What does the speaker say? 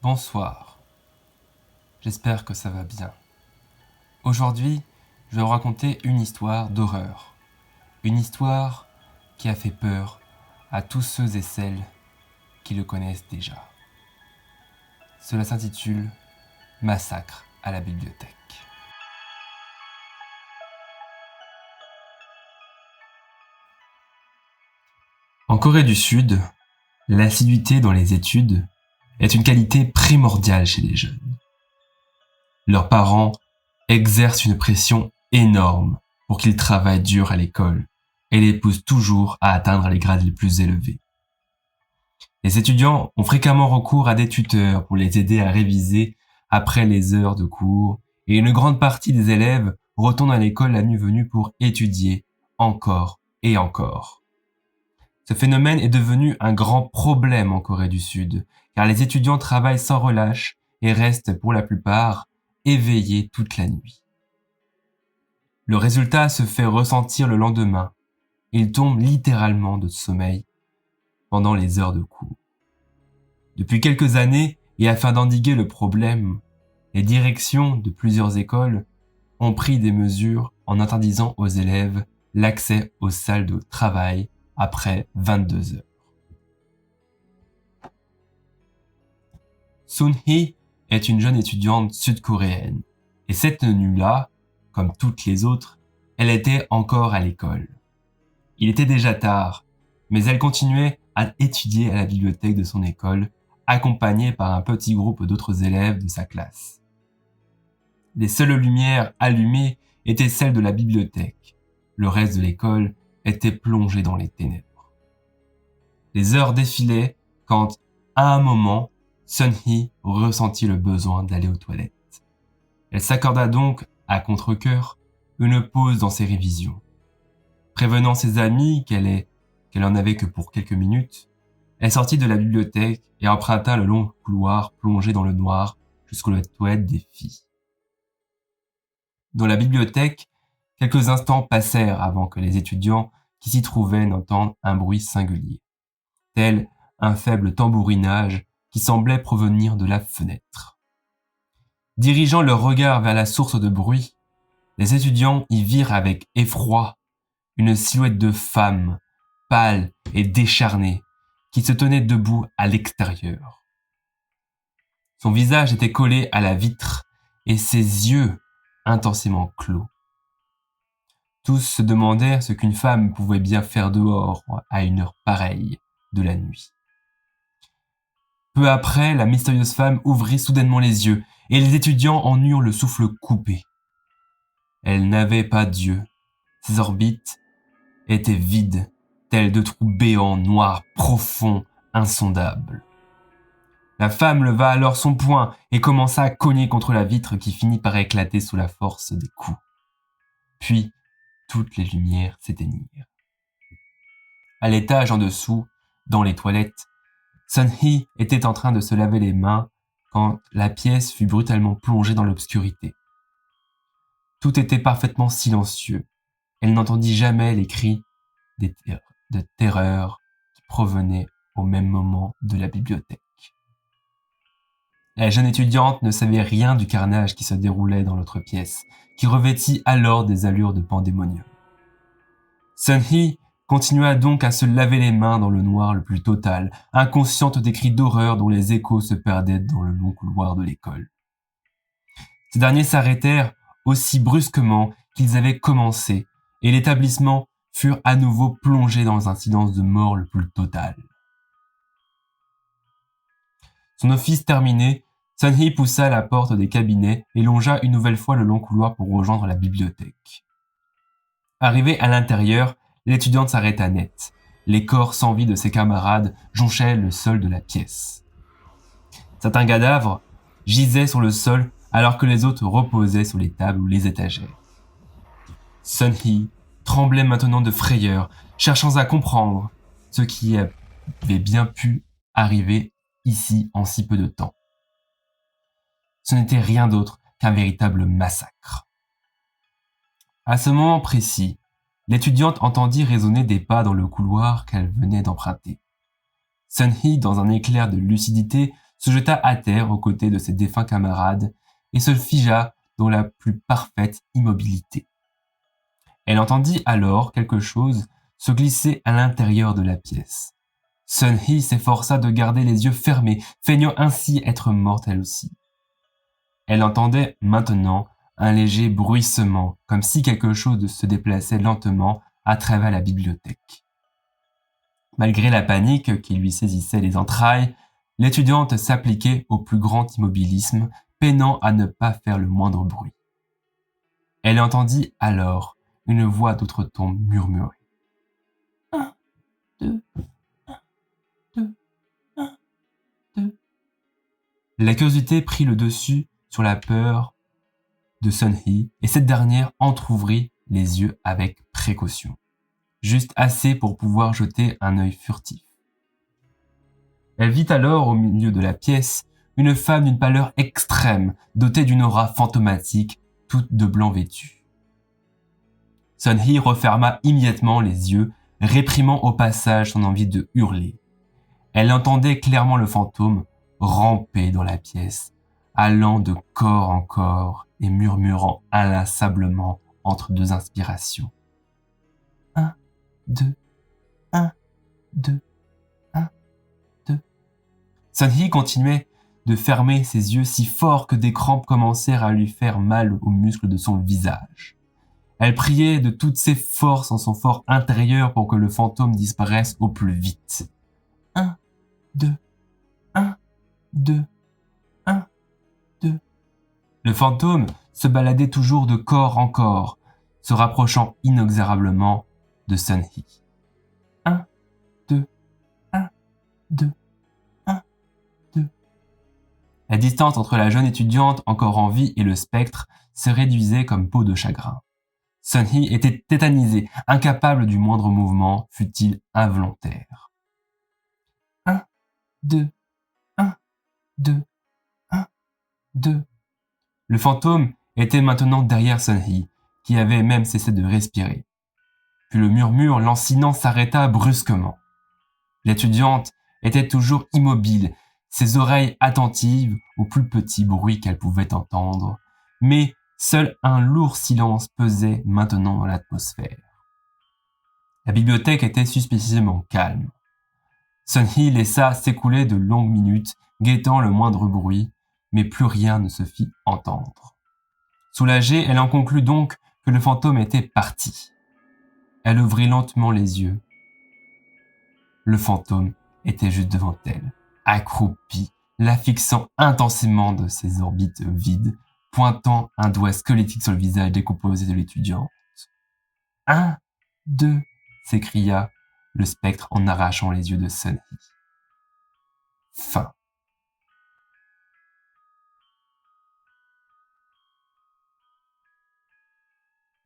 Bonsoir, j'espère que ça va bien. Aujourd'hui, je vais vous raconter une histoire d'horreur. Une histoire qui a fait peur à tous ceux et celles qui le connaissent déjà. Cela s'intitule Massacre à la bibliothèque. En Corée du Sud, l'assiduité dans les études est une qualité primordiale chez les jeunes. Leurs parents exercent une pression énorme pour qu'ils travaillent dur à l'école et les poussent toujours à atteindre les grades les plus élevés. Les étudiants ont fréquemment recours à des tuteurs pour les aider à réviser après les heures de cours et une grande partie des élèves retournent à l'école la nuit venue pour étudier encore et encore. Ce phénomène est devenu un grand problème en Corée du Sud, car les étudiants travaillent sans relâche et restent pour la plupart éveillés toute la nuit. Le résultat se fait ressentir le lendemain. Ils tombent littéralement de sommeil pendant les heures de cours. Depuis quelques années, et afin d'endiguer le problème, les directions de plusieurs écoles ont pris des mesures en interdisant aux élèves l'accès aux salles de travail après 22 heures. Sun-hee est une jeune étudiante sud-coréenne, et cette nuit-là, comme toutes les autres, elle était encore à l'école. Il était déjà tard, mais elle continuait à étudier à la bibliothèque de son école, accompagnée par un petit groupe d'autres élèves de sa classe. Les seules lumières allumées étaient celles de la bibliothèque. Le reste de l'école était plongé dans les ténèbres. Les heures défilaient quand, à un moment, Sun-hee ressentit le besoin d'aller aux toilettes. Elle s'accorda donc, à contre-cœur, une pause dans ses révisions. Prévenant ses amis qu'elle en avait que pour quelques minutes, elle sortit de la bibliothèque et emprunta le long couloir plongé dans le noir jusqu'aux toilettes des filles. Dans la bibliothèque, quelques instants passèrent avant que les étudiants qui s'y trouvaient n'entendent un bruit singulier, tel un faible tambourinage qui semblait provenir de la fenêtre. Dirigeant leur regard vers la source de bruit, les étudiants y virent avec effroi une silhouette de femme, pâle et décharnée, qui se tenait debout à l'extérieur. Son visage était collé à la vitre et ses yeux intensément clos. Tous se demandèrent ce qu'une femme pouvait bien faire dehors à une heure pareille de la nuit. Peu après, la mystérieuse femme ouvrit soudainement les yeux et les étudiants en eurent le souffle coupé. Elle n'avait pas d'yeux. Ses orbites étaient vides, tels de trous béants, noirs, profonds, insondables. La femme leva alors son poing et commença à cogner contre la vitre qui finit par éclater sous la force des coups. Puis, toutes les lumières s'éteignirent. À l'étage en dessous, dans les toilettes, Sun-hee était en train de se laver les mains quand la pièce fut brutalement plongée dans l'obscurité. Tout était parfaitement silencieux. Elle n'entendit jamais les cris de terreur qui provenaient au même moment de la bibliothèque. La jeune étudiante ne savait rien du carnage qui se déroulait dans l'autre pièce, qui revêtit alors des allures de pandémonium. Sun-hee continua donc à se laver les mains dans le noir le plus total, inconsciente des cris d'horreur dont les échos se perdaient dans le long couloir de l'école. Ces derniers s'arrêtèrent aussi brusquement qu'ils avaient commencé, et l'établissement fut à nouveau plongé dans un silence de mort le plus total. Son office terminé, Sun-hee poussa la porte des cabinets et longea une nouvelle fois le long couloir pour rejoindre la bibliothèque. Arrivée à l'intérieur, l'étudiante s'arrêta net. Les corps sans vie de ses camarades jonchaient le sol de la pièce. Certains cadavres gisaient sur le sol alors que les autres reposaient sur les tables ou les étagères. Sun-hee tremblait maintenant de frayeur, cherchant à comprendre ce qui avait bien pu arriver ici en si peu de temps. Ce n'était rien d'autre qu'un véritable massacre. À ce moment précis, l'étudiante entendit résonner des pas dans le couloir qu'elle venait d'emprunter. Sun-hee, dans un éclair de lucidité, se jeta à terre aux côtés de ses défunts camarades et se figea dans la plus parfaite immobilité. Elle entendit alors quelque chose se glisser à l'intérieur de la pièce. Sun-hee s'efforça de garder les yeux fermés, feignant ainsi être morte elle aussi. Elle entendait maintenant un léger bruissement, comme si quelque chose se déplaçait lentement à travers la bibliothèque. Malgré la panique qui lui saisissait les entrailles, l'étudiante s'appliquait au plus grand immobilisme, peinant à ne pas faire le moindre bruit. Elle entendit alors une voix d'outre-tombe murmurer. Un, deux, un, deux, un, deux. La curiosité prit le dessus sur la peur de Sun-hee et cette dernière entr'ouvrit les yeux avec précaution, juste assez pour pouvoir jeter un œil furtif. Elle vit alors au milieu de la pièce une femme d'une pâleur extrême, dotée d'une aura fantomatique, toute de blanc vêtue. Sun-hee referma immédiatement les yeux, réprimant au passage son envie de hurler. Elle entendait clairement le fantôme ramper dans la pièce, allant de corps en corps et murmurant inlassablement entre deux inspirations. Un, deux, un, deux, un, deux. Sun-hee continuait de fermer ses yeux si fort que des crampes commencèrent à lui faire mal aux muscles de son visage. Elle priait de toutes ses forces en son fort intérieur pour que le fantôme disparaisse au plus vite. Un, deux, un, deux, un, deux. Le fantôme se baladait toujours de corps en corps, se rapprochant inexorablement de Sun-hee. Un, deux, un, deux, un, deux. La distance entre la jeune étudiante encore en vie et le spectre se réduisait comme peau de chagrin. Sun-hee était tétanisé, incapable du moindre mouvement, fût-il involontaire. Un, deux, un, deux, un, deux. Le fantôme était maintenant derrière Sun-hee, qui avait même cessé de respirer. Puis le murmure lancinant s'arrêta brusquement. L'étudiante était toujours immobile, ses oreilles attentives au plus petit bruit qu'elle pouvait entendre, mais seul un lourd silence pesait maintenant dans l'atmosphère. La bibliothèque était suspicieusement calme. Sun-hee laissa s'écouler de longues minutes, guettant le moindre bruit, mais plus rien ne se fit entendre. Soulagée, elle en conclut donc que le fantôme était parti. Elle ouvrit lentement les yeux. Le fantôme était juste devant elle, accroupi, la fixant intensément de ses orbites vides, pointant un doigt squelettique sur le visage décomposé de l'étudiante. « Un, deux » s'écria le spectre en arrachant les yeux de Sun-hee. Fin.